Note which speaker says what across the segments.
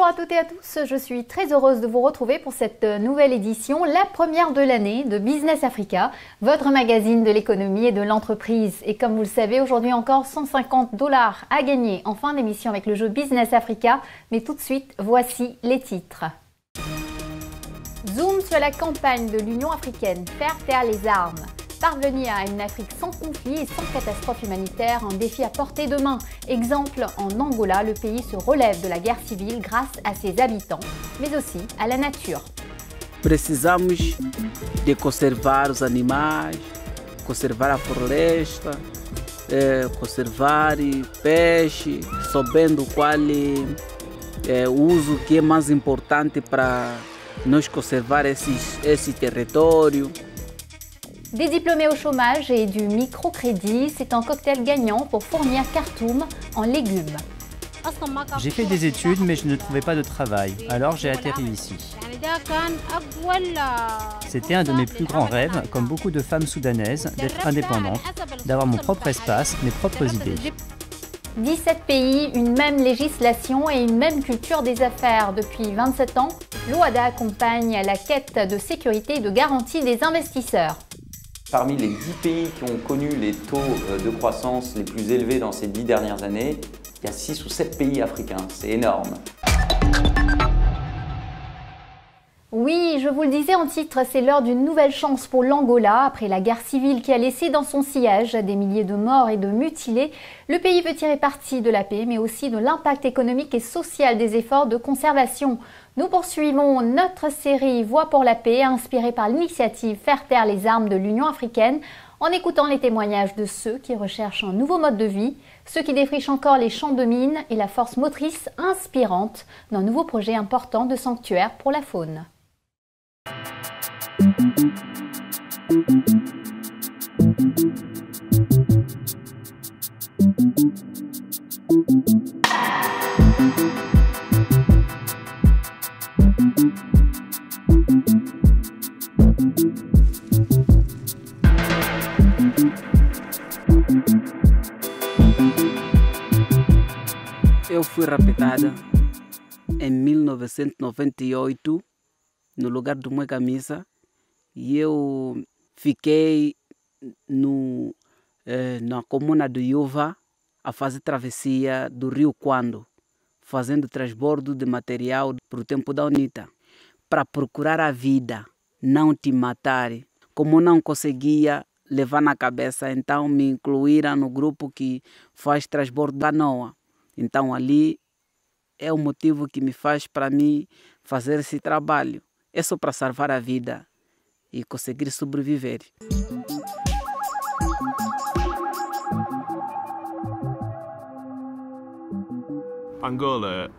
Speaker 1: Bonjour à toutes et à tous, je suis très heureuse de vous retrouver pour cette nouvelle édition, la première de l'année de Business Africa, votre magazine de l'économie et de l'entreprise. Et comme vous le savez, aujourd'hui encore $150 à gagner en fin d'émission avec le jeu Business Africa. Mais tout de suite, voici les titres. Zoom sur la campagne de l'Union africaine, faire taire les armes. Parvenir à une Afrique sans conflit et sans catastrophe humanitaire, un défi à portée de main. Exemple, en Angola, le pays se relève de la guerre civile grâce à ses habitants, mais aussi à la nature.
Speaker 2: Precisamos de conservar os animais, conservar a floresta, conservar peixe, sabendo qual é o uso que é mais importante para nós conservar esse território.
Speaker 1: Des diplômés au chômage et du microcrédit, c'est un cocktail gagnant pour fournir Khartoum en légumes.
Speaker 3: J'ai fait des études mais je ne trouvais pas de travail, alors j'ai atterri ici. C'était un de mes plus grands rêves, comme beaucoup de femmes soudanaises, d'être indépendante, d'avoir mon propre espace, mes propres idées.
Speaker 1: 17 pays, une même législation et une même culture des affaires. Depuis 27 ans, l'OADA accompagne la quête de sécurité et de garantie des investisseurs.
Speaker 4: Parmi les 10 pays qui ont connu les taux de croissance les plus élevés dans ces 10 dernières années, il y a 6 ou 7 pays africains. C'est énorme.
Speaker 1: Oui, je vous le disais en titre, c'est l'heure d'une nouvelle chance pour l'Angola. Après la guerre civile qui a laissé dans son sillage des milliers de morts et de mutilés, le pays veut tirer parti de la paix, mais aussi de l'impact économique et social des efforts de conservation. Nous poursuivons notre série Voix pour la paix, inspirée par l'initiative Faire taire les armes de l'Union africaine, en écoutant les témoignages de ceux qui recherchent un nouveau mode de vie, ceux qui défrichent encore les champs de mines et la force motrice inspirante d'un nouveau projet important de sanctuaire pour la faune.
Speaker 2: Eu fui raptada em 1998 no lugar do Mwega Misa e eu fiquei na comuna do Yuva a fazer travessia do rio Quando, fazendo transbordo de material para o tempo da UNITA, para procurar a vida, não te matar. Como não conseguia levar na cabeça, então me incluíram no grupo que faz transbordo da NOA. Então ali é o motivo que me faz para mim fazer esse trabalho. É só para salvar a vida e conseguir sobreviver.
Speaker 5: Angola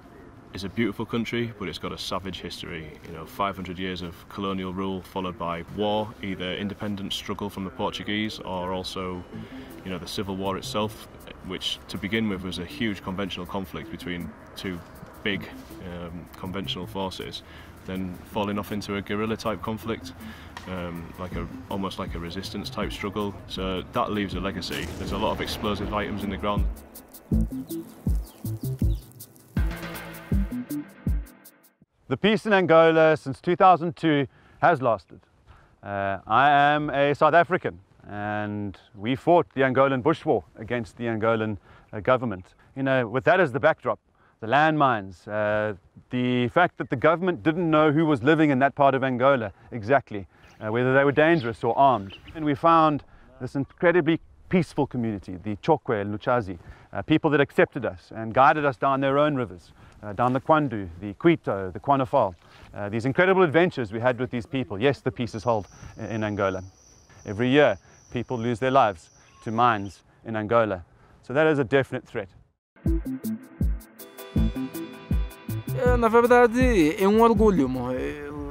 Speaker 5: is a beautiful country, but it's got a savage history. 500 years of colonial rule followed by war, either independent struggle from the Portuguese or also, the civil war itself, which to begin with was a huge conventional conflict between two big conventional forces, then falling off into a guerrilla type conflict, almost like a resistance type struggle. So that leaves a legacy. There's a lot of explosive items in the ground.
Speaker 6: The peace in Angola since 2002 has lasted. I am a South African and we fought the Angolan bush war against the Angolan government. With that as the backdrop, the landmines, the fact that the government didn't know who was living in that part of Angola exactly, whether they were dangerous or armed. And we found this incredibly peaceful community, the Chokwe and Luchazi, people that accepted us and guided us down their own rivers, down the Kwandu, the Quito, the Kwanafal. These incredible adventures we had with these people. Yes, the peace is held in Angola. Every year, people lose their lives to mines in Angola. So that is a definite threat.
Speaker 7: Na verdade, é um orgulho.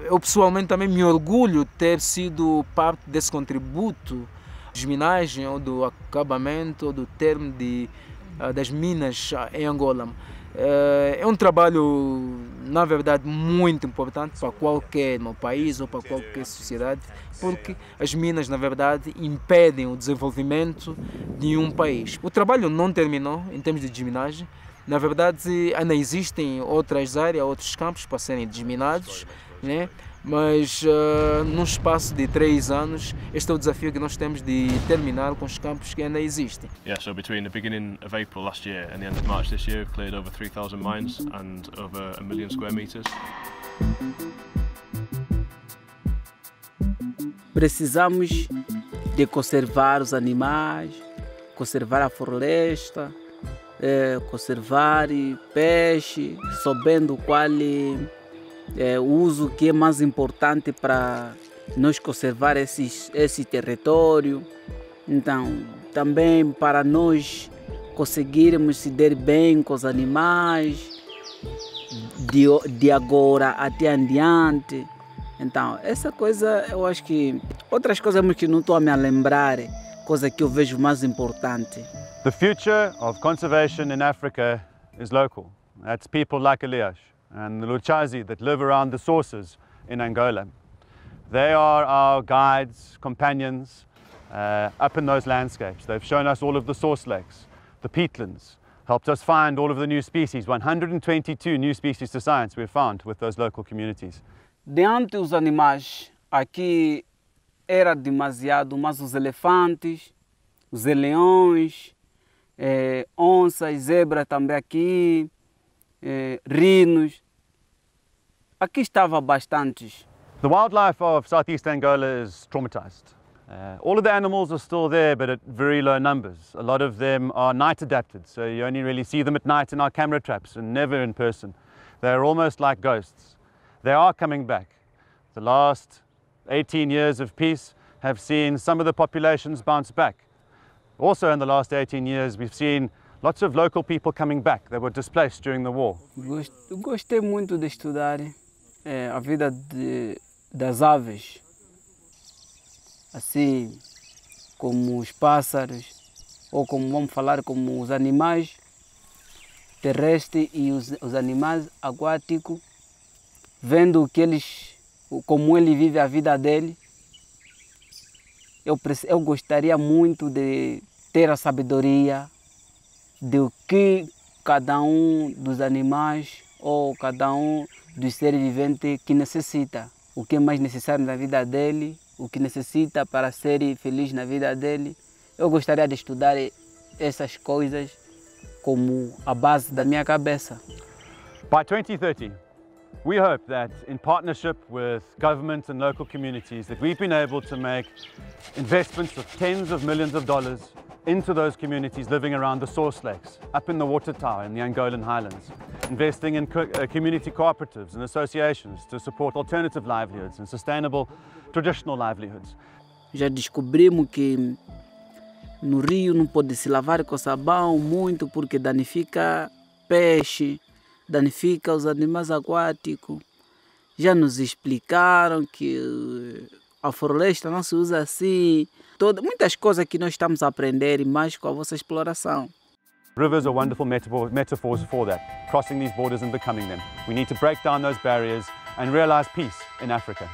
Speaker 7: Eu pessoalmente também me orgulho de ter sido parte desse contributo de minagem ou do acabamento ou do termo das minas em Angola. É um trabalho, na verdade, muito importante para qualquer país ou para qualquer sociedade, porque as minas, na verdade, impedem o desenvolvimento de um país. O trabalho não terminou em termos de desminagem, Na verdade, ainda existem outras áreas, outros campos para serem desminados, né? Mas num espaço de 3 anos, este é o desafio que nós temos de terminar com os campos que ainda existem.
Speaker 5: Yeah, so between the beginning of April last year and the end of March this year, we've cleared over 3,000 mines and over 1 million square meters.
Speaker 2: Precisamos de conservar os animais, conservar a floresta, conservar peixe, sabendo qual é o uso que é mais importante para nós conservar esse território. Então, também para nós conseguirmos se dar bem com os animais, de agora até adiante. Então, essa coisa, eu acho que outras coisas que não estou a me lembrar, coisa que eu vejo mais importante.
Speaker 6: The future of conservation in Africa is local. That's people like Elias and the Luchazi that live around the sources in Angola. They are our guides, companions up in those landscapes. They've shown us all of the source lakes, the peatlands, helped us find all of the new species, 122 new species to science we've found with those local communities.
Speaker 2: De antes os animais aqui era demasiado, mas os elefantes, os leões, onças, zebras também aqui, rinos, aqui estava bastantes.
Speaker 6: The wildlife of southeast Angola is traumatized. All of the animals are still there, but at very low numbers. A lot of them are night adapted, so you only really see them at night in our camera traps and never in person. They're almost like ghosts. They are coming back. The last 18 years of peace have seen some of the populations bounce back. Also in the last 18 years we've seen lots of local people coming back that were displaced during the war.
Speaker 2: Gostei muito de estudar a vida das aves, assim como os pássaros, ou como vamos falar, como os animais terrestres e os animais aquáticos, vendo que como ele vive a vida dele. Eu gostaria muito de ter a sabedoria do que cada um dos animais ou cada um dos seres viventes que necessita, o que é mais necessário na vida dele, o que necessita para ser feliz na vida dele. Eu gostaria de estudar essas coisas como a base da minha cabeça.
Speaker 6: By 2030, we hope that in partnership with government and local communities that we've been able to make investments of tens of millions of dollars into those communities living around the source lakes, up in the water tower in the Angolan highlands, investing in community cooperatives and associations to support alternative livelihoods and sustainable traditional livelihoods.
Speaker 2: Já descobrimos que no rio não pode se lavar com sabão muito porque danifica peixe, danifica os animais aquáticos. Já nos explicaram que a floresta não se usa assim. Muitas coisas que nós estamos a aprender mais com a vossa exploração.
Speaker 6: Rivers are wonderful metaphors for that, crossing these borders and becoming them. We need to break down those barriers and realize peace in Africa.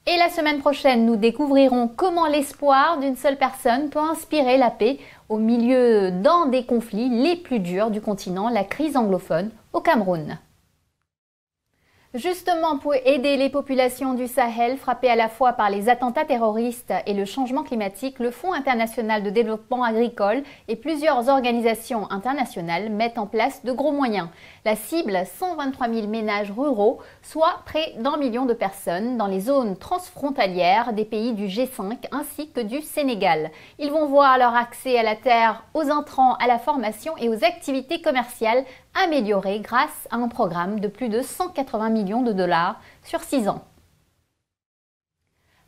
Speaker 1: Et la semaine prochaine, nous découvrirons comment l'espoir d'une seule personne peut inspirer la paix au milieu d'un des conflits les plus durs du continent, la crise anglophone au Cameroun. Justement, pour aider les populations du Sahel frappées à la fois par les attentats terroristes et le changement climatique, le Fonds international de développement agricole et plusieurs organisations internationales mettent en place de gros moyens. La cible, 123 000 ménages ruraux, soit près d'1 million de personnes dans les zones transfrontalières des pays du G5 ainsi que du Sénégal. Ils vont voir leur accès à la terre, aux intrants, à la formation et aux activités commerciales amélioré grâce à un programme de plus de 180 millions de dollars sur 6 ans.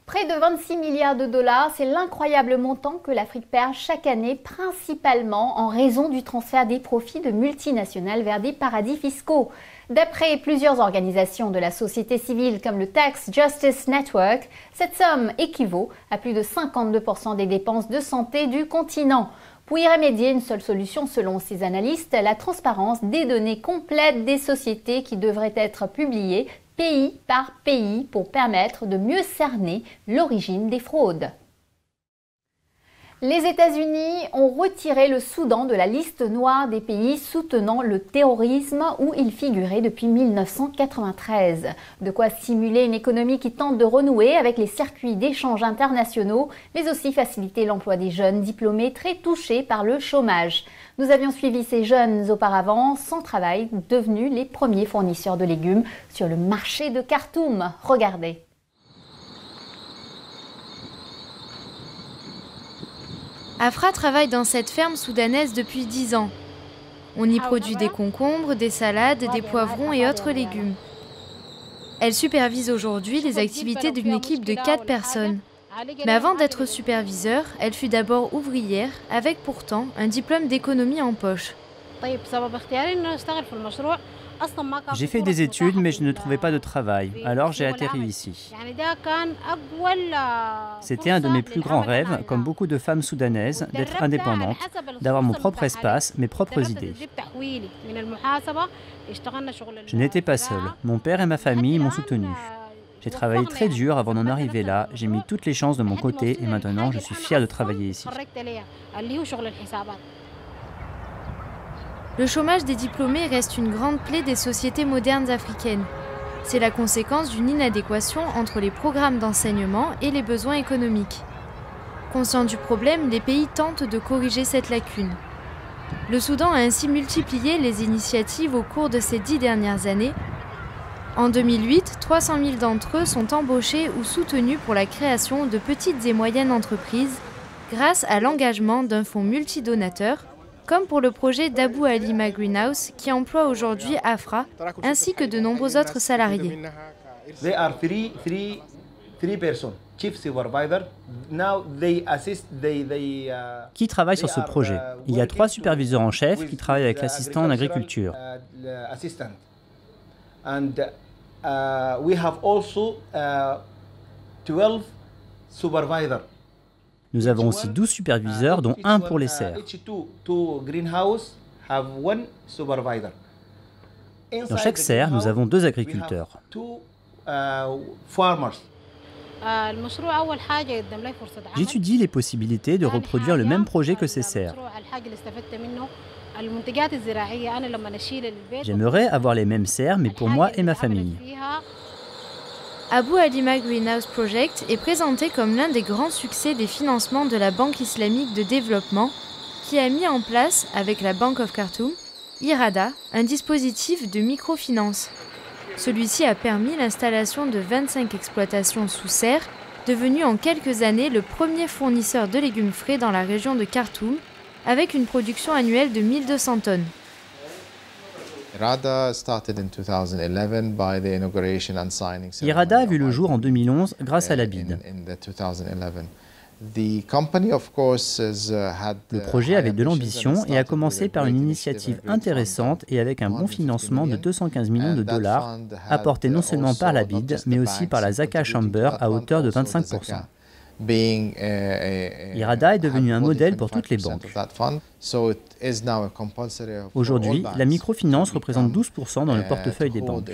Speaker 1: Près de 26 milliards de dollars, c'est l'incroyable montant que l'Afrique perd chaque année, principalement en raison du transfert des profits de multinationales vers des paradis fiscaux. D'après plusieurs organisations de la société civile comme le Tax Justice Network, cette somme équivaut à plus de 52% des dépenses de santé du continent. Pour y remédier, une seule solution selon ces analystes, la transparence des données complètes des sociétés qui devraient être publiées pays par pays pour permettre de mieux cerner l'origine des fraudes. Les États-Unis ont retiré le Soudan de la liste noire des pays soutenant le terrorisme où il figurait depuis 1993. De quoi stimuler une économie qui tente de renouer avec les circuits d'échange internationaux, mais aussi faciliter l'emploi des jeunes diplômés très touchés par le chômage. Nous avions suivi ces jeunes auparavant, sans travail, devenus les premiers fournisseurs de légumes sur le marché de Khartoum. Regardez.
Speaker 8: Afra travaille dans cette ferme soudanaise depuis 10 ans. On y produit des concombres, des salades, des poivrons et autres légumes. Elle supervise aujourd'hui les activités d'une équipe de 4 personnes. Mais avant d'être superviseur, elle fut d'abord ouvrière, avec pourtant un diplôme d'économie en poche.
Speaker 3: J'ai fait des études, mais je ne trouvais pas de travail, alors j'ai atterri ici. C'était un de mes plus grands rêves, comme beaucoup de femmes soudanaises, d'être indépendante, d'avoir mon propre espace, mes propres idées. Je n'étais pas seule. Mon père et ma famille m'ont soutenu. J'ai travaillé très dur avant d'en arriver là, j'ai mis toutes les chances de mon côté et maintenant je suis fière de travailler ici.
Speaker 8: Le chômage des diplômés reste une grande plaie des sociétés modernes africaines. C'est la conséquence d'une inadéquation entre les programmes d'enseignement et les besoins économiques. Conscient du problème, les pays tentent de corriger cette lacune. Le Soudan a ainsi multiplié les initiatives au cours de ces 10 dernières années. En 2008, 300 000 d'entre eux sont embauchés ou soutenus pour la création de petites et moyennes entreprises grâce à l'engagement d'un fonds multidonateur, comme pour le projet d'Abou Halima Greenhouse qui emploie aujourd'hui Afra, ainsi que de nombreux autres salariés.
Speaker 3: Qui travaille sur ce projet? Il y a 3 superviseurs en chef qui travaillent avec l'assistant en agriculture. Nous avons aussi 12 superviseurs, dont un pour les serres. Dans chaque serre, nous avons 2 agriculteurs. J'étudie les possibilités de reproduire le même projet que ces serres. J'aimerais avoir les mêmes serres, mais pour moi et ma famille.
Speaker 8: Abou Halima Greenhouse Project est présenté comme l'un des grands succès des financements de la Banque islamique de développement, qui a mis en place, avec la Bank of Khartoum, IRADA, un dispositif de microfinance. Celui-ci a permis l'installation de 25 exploitations sous serre, devenu en quelques années le premier fournisseur de légumes frais dans la région de Khartoum, avec une production annuelle de 1200 tonnes.
Speaker 3: IRADA a vu le jour en 2011 grâce à la BID. Le projet avait de l'ambition et a commencé par une initiative intéressante et avec un bon financement de 215 millions de dollars, apporté non seulement par la BID, mais aussi par la Zaka Chamber à hauteur de 25%. IRADA est devenu un modèle pour toutes les banques. Aujourd'hui, la microfinance représente 12% dans le portefeuille des banques.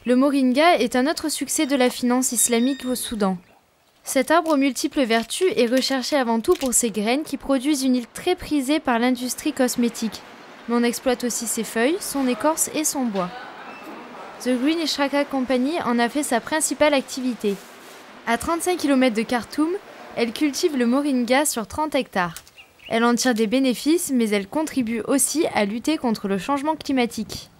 Speaker 8: Le moringa est un autre succès de la finance islamique au Soudan. Cet arbre aux multiples vertus est recherché avant tout pour ses graines qui produisent une huile très prisée par l'industrie cosmétique. Mais on exploite aussi ses feuilles, son écorce et son bois. The Green Ishraka Company en a fait sa principale activité. À 35 km de Khartoum, elle cultive le moringa sur 30 hectares. Elle en tire des bénéfices, mais elle contribue aussi à lutter contre le changement climatique.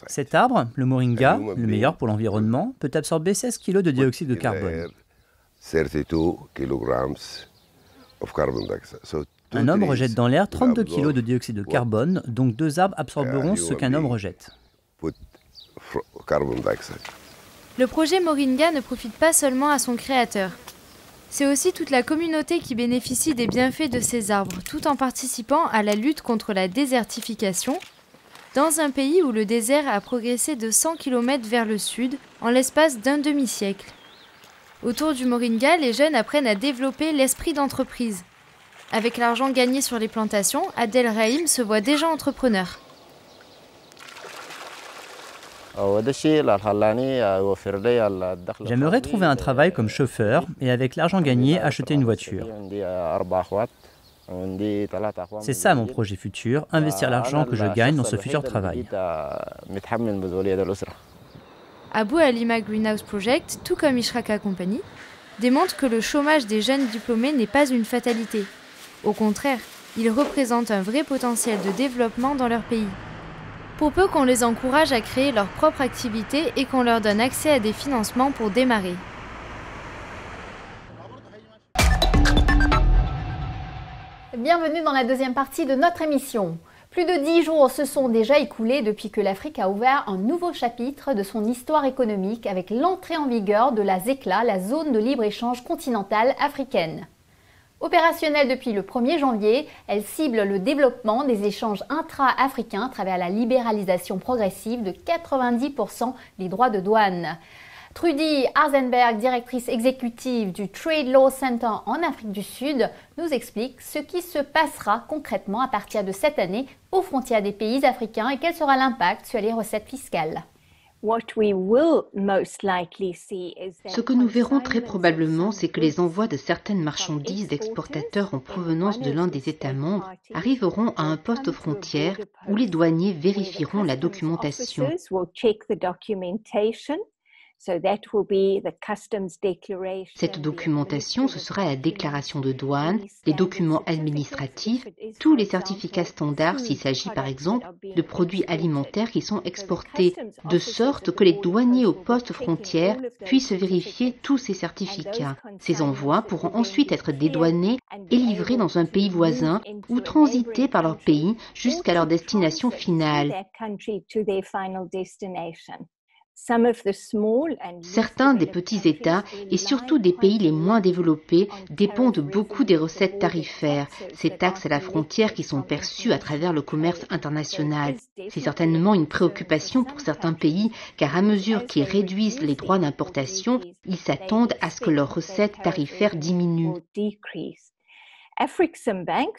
Speaker 3: Cet arbre, le moringa, le meilleur pour l'environnement, peut absorber 16 kg de dioxyde de carbone. Un homme rejette dans l'air 32 kg de dioxyde de carbone, donc 2 arbres absorberont ce qu'un homme rejette.
Speaker 8: Le projet Moringa ne profite pas seulement à son créateur. C'est aussi toute la communauté qui bénéficie des bienfaits de ces arbres, tout en participant à la lutte contre la désertification, dans un pays où le désert a progressé de 100 km vers le sud en l'espace d'un demi-siècle. Autour du Moringa, les jeunes apprennent à développer l'esprit d'entreprise. Avec l'argent gagné sur les plantations, Adel Rahim se voit déjà entrepreneur.
Speaker 3: J'aimerais trouver un travail comme chauffeur et avec l'argent gagné acheter une voiture. C'est ça mon projet futur, investir l'argent que je gagne dans ce futur travail.
Speaker 8: Abu Halima Greenhouse Project, tout comme Ishraka Company, démontre que le chômage des jeunes diplômés n'est pas une fatalité. Au contraire, il représente un vrai potentiel de développement dans leur pays. Pour peu qu'on les encourage à créer leur propre activité et qu'on leur donne accès à des financements pour démarrer.
Speaker 1: Bienvenue dans la deuxième partie de notre émission. Plus de 10 jours se sont déjà écoulés depuis que l'Afrique a ouvert un nouveau chapitre de son histoire économique avec l'entrée en vigueur de la ZECLA, la zone de libre-échange continentale africaine. Opérationnelle depuis le 1er janvier, elle cible le développement des échanges intra-africains à travers la libéralisation progressive de 90% des droits de douane. Trudy Arzenberg, directrice exécutive du Trade Law Center en Afrique du Sud, nous explique ce qui se passera concrètement à partir de cette année aux frontières des pays africains et quel sera l'impact sur les recettes fiscales.
Speaker 9: Ce que nous verrons très probablement, c'est que les envois de certaines marchandises d'exportateurs en provenance de l'un des États membres arriveront à un poste frontière où les douaniers vérifieront la documentation. Cette documentation, ce sera la déclaration de douane, les documents administratifs, tous les certificats standards s'il s'agit par exemple de produits alimentaires qui sont exportés, de sorte que les douaniers au poste frontière puissent vérifier tous ces certificats. Ces envois pourront ensuite être dédouanés et livrés dans un pays voisin ou transités par leur pays jusqu'à leur destination finale. Certains des petits États et surtout des pays les moins développés dépendent beaucoup des recettes tarifaires, ces taxes à la frontière qui sont perçues à travers le commerce international. C'est certainement une préoccupation pour certains pays car à mesure qu'ils réduisent les droits d'importation, ils s'attendent à ce que leurs recettes tarifaires diminuent. Afreximbank,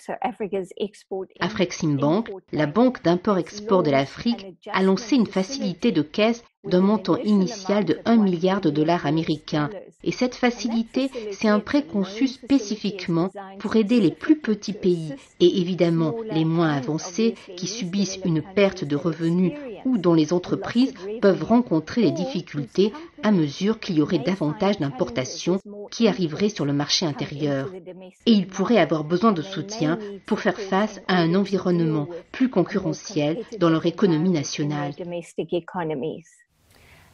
Speaker 9: la banque d'import-export de l'Afrique, a lancé une facilité de caisse d'un montant initial de 1 milliard de dollars américains. Et cette facilité, c'est un prêt conçu spécifiquement pour aider les plus petits pays et évidemment les moins avancés qui subissent une perte de revenus ou dont les entreprises peuvent rencontrer des difficultés à mesure qu'il y aurait davantage d'importations qui arriveraient sur le marché intérieur. Et ils pourraient avoir besoin de soutien pour faire face à un environnement plus concurrentiel dans leur économie nationale.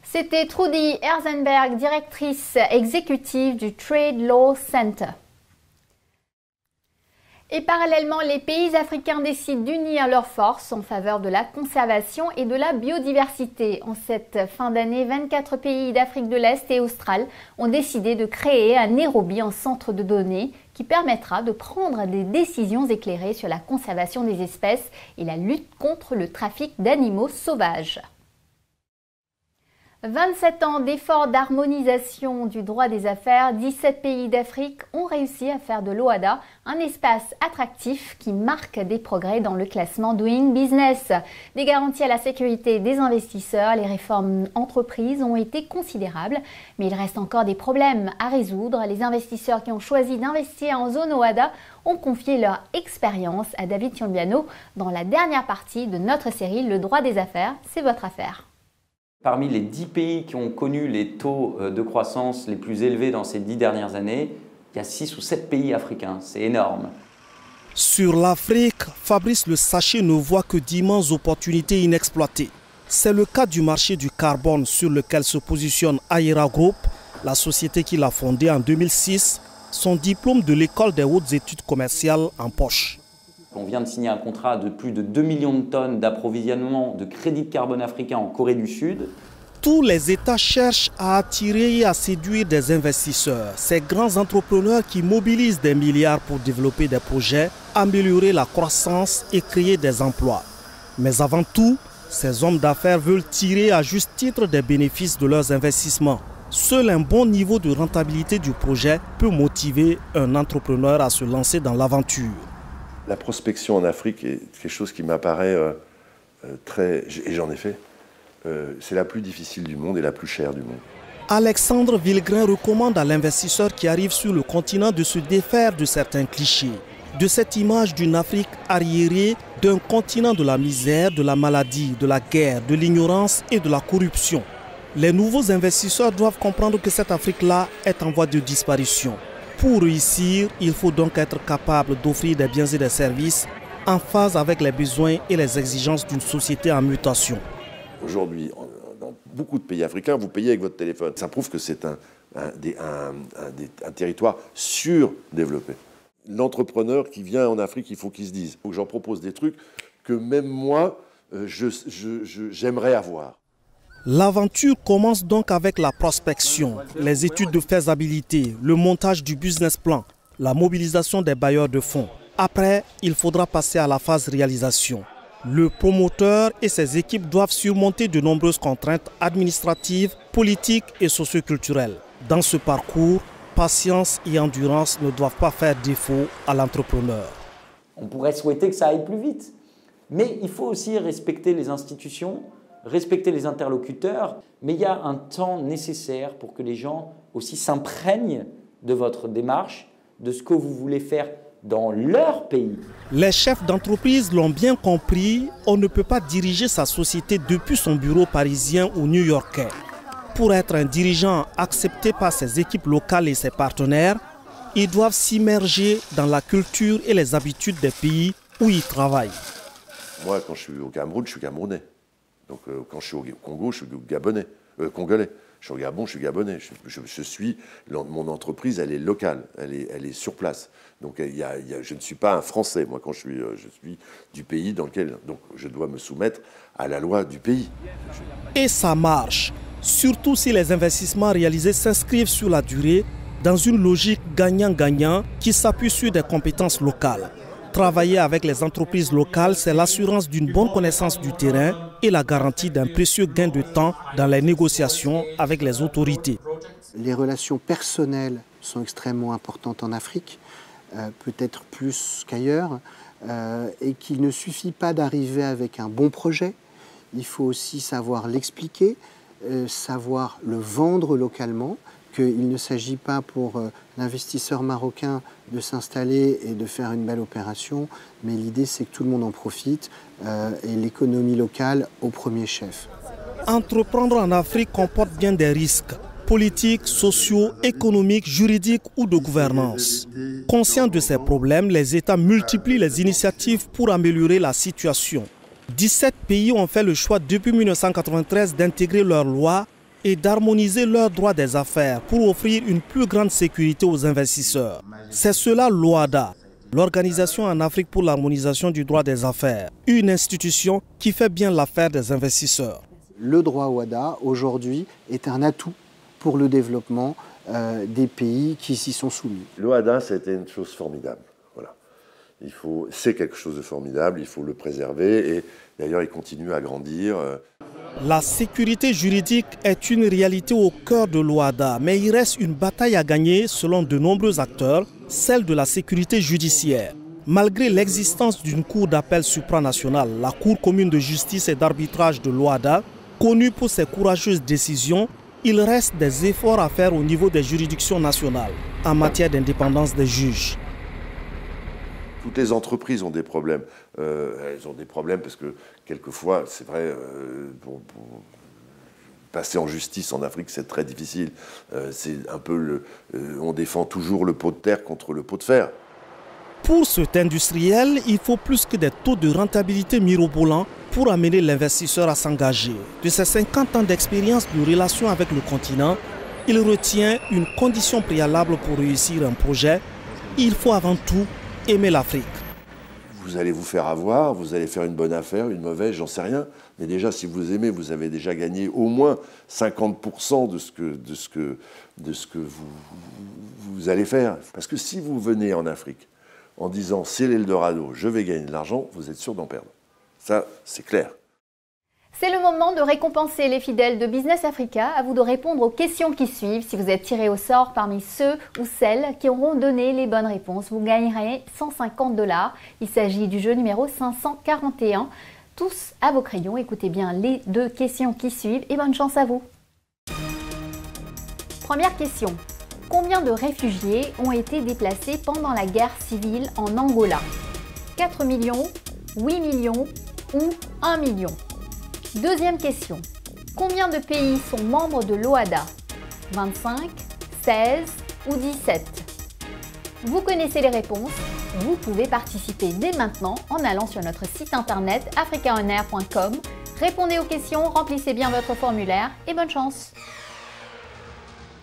Speaker 1: C'était Trudy Arzenberg, directrice exécutive du Trade Law Center. Et parallèlement, les pays africains décident d'unir leurs forces en faveur de la conservation et de la biodiversité. En cette fin d'année, 24 pays d'Afrique de l'Est et australe ont décidé de créer à Nairobi un centre de données qui permettra de prendre des décisions éclairées sur la conservation des espèces et la lutte contre le trafic d'animaux sauvages. 27 ans d'efforts d'harmonisation du droit des affaires, 17 pays d'Afrique ont réussi à faire de l'OHADA un espace attractif qui marque des progrès dans le classement Doing Business. Des garanties à la sécurité des investisseurs, les réformes entreprises ont été considérables, mais il reste encore des problèmes à résoudre. Les investisseurs qui ont choisi d'investir en zone OHADA ont confié leur expérience à David Tiombiano dans la dernière partie de notre série Le droit des affaires, c'est votre affaire.
Speaker 4: Parmi les 10 pays qui ont connu les taux de croissance les plus élevés dans ces 10 dernières années, il y a 6 ou 7 pays africains. C'est énorme.
Speaker 10: Sur l'Afrique, Fabrice Le Sachet ne voit que d'immenses opportunités inexploitées. C'est le cas du marché du carbone sur lequel se positionne Aira Group, la société qu'il a fondée en 2006 son diplôme de l'école des hautes études commerciales en poche.
Speaker 4: On vient de signer un contrat de plus de 2 millions de tonnes d'approvisionnement de crédits de carbone africain en Corée du Sud.
Speaker 10: Tous les États cherchent à attirer et à séduire des investisseurs, ces grands entrepreneurs qui mobilisent des milliards pour développer des projets, améliorer la croissance et créer des emplois. Mais avant tout, ces hommes d'affaires veulent tirer à juste titre des bénéfices de leurs investissements. Seul un bon niveau de rentabilité du projet peut motiver un entrepreneur à se lancer dans l'aventure.
Speaker 11: La prospection en Afrique est quelque chose qui m'apparaît très... Et j'en ai fait. C'est la plus difficile du monde et la plus chère du monde.
Speaker 10: Alexandre Villegrain recommande à l'investisseur qui arrive sur le continent de se défaire de certains clichés, de cette image d'une Afrique arriérée, d'un continent de la misère, de la maladie, de la guerre, de l'ignorance et de la corruption. Les nouveaux investisseurs doivent comprendre que cette Afrique-là est en voie de disparition. Pour réussir, il faut donc être capable d'offrir des biens et des services en phase avec les besoins et les exigences d'une société en mutation.
Speaker 11: Aujourd'hui, dans beaucoup de pays africains, vous payez avec votre téléphone. Ça prouve que c'est un territoire surdéveloppé. L'entrepreneur qui vient en Afrique, il faut qu'il se dise, il faut que j'en propose des trucs que même moi, j'aimerais avoir.
Speaker 10: L'aventure commence donc avec la prospection, les études de faisabilité, le montage du business plan, la mobilisation des bailleurs de fonds. Après, il faudra passer à la phase réalisation. Le promoteur et ses équipes doivent surmonter de nombreuses contraintes administratives, politiques et socioculturelles. Dans ce parcours, patience et endurance ne doivent pas faire défaut à l'entrepreneur.
Speaker 4: On pourrait souhaiter que ça aille plus vite, mais il faut aussi respecter les institutions, respecter les interlocuteurs, mais il y a un temps nécessaire pour que les gens aussi s'imprègnent de votre démarche, de ce que vous voulez faire dans leur pays.
Speaker 10: Les chefs d'entreprise l'ont bien compris, on ne peut pas diriger sa société depuis son bureau parisien ou new-yorkais. Pour être un dirigeant accepté par ses équipes locales et ses partenaires, ils doivent s'immerger dans la culture et les habitudes des pays où ils travaillent.
Speaker 11: Moi, quand je suis au Cameroun, je suis camerounais. Donc, quand je suis au Congo, je suis congolais. Je suis au Gabon, je suis gabonais. Mon entreprise, elle est locale, elle est sur place. Donc, je ne suis pas un Français, moi, quand je suis du pays dans lequel... Donc, je dois me soumettre à la loi du pays.
Speaker 10: Et ça marche, surtout si les investissements réalisés s'inscrivent sur la durée dans une logique gagnant-gagnant qui s'appuie sur des compétences locales. Travailler avec les entreprises locales, c'est l'assurance d'une bonne connaissance du terrain et la garantie d'un précieux gain de temps dans les négociations avec les autorités.
Speaker 12: Les relations personnelles sont extrêmement importantes en Afrique, peut-être plus qu'ailleurs, et qu'il ne suffit pas d'arriver avec un bon projet, il faut aussi savoir l'expliquer, savoir le vendre localement, qu'il ne s'agit pas pour l'investisseur marocain de s'installer et de faire une belle opération, mais l'idée c'est que tout le monde en profite et l'économie locale au premier chef.
Speaker 10: Entreprendre en Afrique comporte bien des risques politiques, sociaux, économiques, juridiques ou de gouvernance. Conscients de ces problèmes, les États multiplient les initiatives pour améliorer la situation. 17 pays ont fait le choix depuis 1993 d'intégrer leurs lois et d'harmoniser leurs droits des affaires pour offrir une plus grande sécurité aux investisseurs. C'est cela l'OHADA, l'Organisation en Afrique pour l'harmonisation du droit des affaires, une institution qui fait bien l'affaire des investisseurs.
Speaker 12: Le droit OHADA, aujourd'hui, est un atout pour le développement des pays qui s'y sont soumis.
Speaker 11: L'OHADA, c'était une chose formidable. Voilà. C'est quelque chose de formidable, il faut le préserver et d'ailleurs, il continue à grandir.
Speaker 10: La sécurité juridique est une réalité au cœur de l'OHADA, mais il reste une bataille à gagner selon de nombreux acteurs, celle de la sécurité judiciaire. Malgré l'existence d'une cour d'appel supranationale, la Cour commune de justice et d'arbitrage de l'OHADA, connue pour ses courageuses décisions, il reste des efforts à faire au niveau des juridictions nationales en matière d'indépendance des juges.
Speaker 11: Toutes les entreprises ont des problèmes. Elles ont des problèmes parce que quelquefois, c'est vrai, pour passer en justice en Afrique, c'est très difficile. C'est un peu on défend toujours le pot de terre contre le pot de fer.
Speaker 10: Pour cet industriel, il faut plus que des taux de rentabilité mirobolants pour amener l'investisseur à s'engager. De ses 50 ans d'expérience de relation avec le continent, il retient une condition préalable pour réussir un projet. Il faut avant tout aimer l'Afrique.
Speaker 11: Vous allez vous faire avoir, vous allez faire une bonne affaire, une mauvaise, j'en sais rien. Mais déjà, si vous aimez, vous avez déjà gagné au moins 50% de ce que vous allez faire. Parce que si vous venez en Afrique en disant « c'est l'Eldorado, je vais gagner de l'argent », vous êtes sûr d'en perdre. Ça, c'est clair.
Speaker 1: C'est le moment de récompenser les fidèles de Business Africa. À vous de répondre aux questions qui suivent. Si vous êtes tiré au sort parmi ceux ou celles qui auront donné les bonnes réponses, vous gagnerez 150 $. Il s'agit du jeu numéro 541. Tous à vos crayons, écoutez bien les 2 questions qui suivent et bonne chance à vous. Première question. Combien de réfugiés ont été déplacés pendant la guerre civile en Angola? 4 millions, 8 millions ou 1 million? Deuxième question. Combien de pays sont membres de l'OADA? 25, 16 ou 17? Vous connaissez les réponses. Vous pouvez participer dès maintenant en allant sur notre site internet africaonair.com. Répondez aux questions, remplissez bien votre formulaire et bonne chance!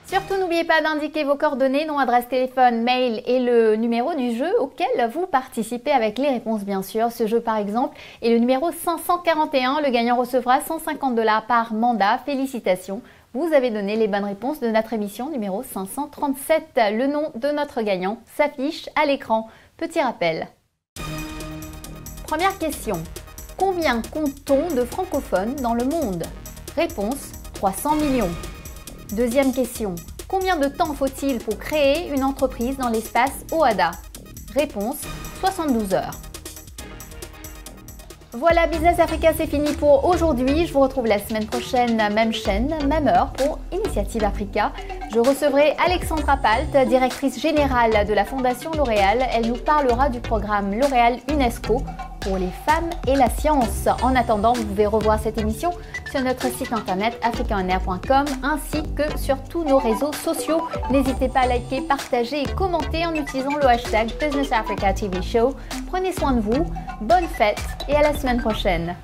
Speaker 1: Surtout, n'oubliez pas d'indiquer vos coordonnées, nom, adresse, téléphone, mail et le numéro du jeu auquel vous participez avec les réponses, bien sûr. Ce jeu, par exemple, est le numéro 541. Le gagnant recevra 150 $ par mandat. Félicitations, vous avez donné les bonnes réponses de notre émission numéro 537. Le nom de notre gagnant s'affiche à l'écran. Petit rappel. Première question. Combien compte-t-on de francophones dans le monde? Réponse, 300 millions. Deuxième question. Combien de temps faut-il pour créer une entreprise dans l'espace OADA? Réponse, 72 heures. Voilà, Business Africa, c'est fini pour aujourd'hui. Je vous retrouve la semaine prochaine, même chaîne, même heure pour Initiative Africa. Je recevrai Alexandra Palt, directrice générale de la Fondation L'Oréal. Elle nous parlera du programme L'Oréal UNESCO pour les femmes et la science. En attendant, vous pouvez revoir cette émission sur notre site internet africaonair.com ainsi que sur tous nos réseaux sociaux. N'hésitez pas à liker, partager et commenter en utilisant le hashtag Business Africa TV Show. Prenez soin de vous, bonne fête et à la semaine prochaine.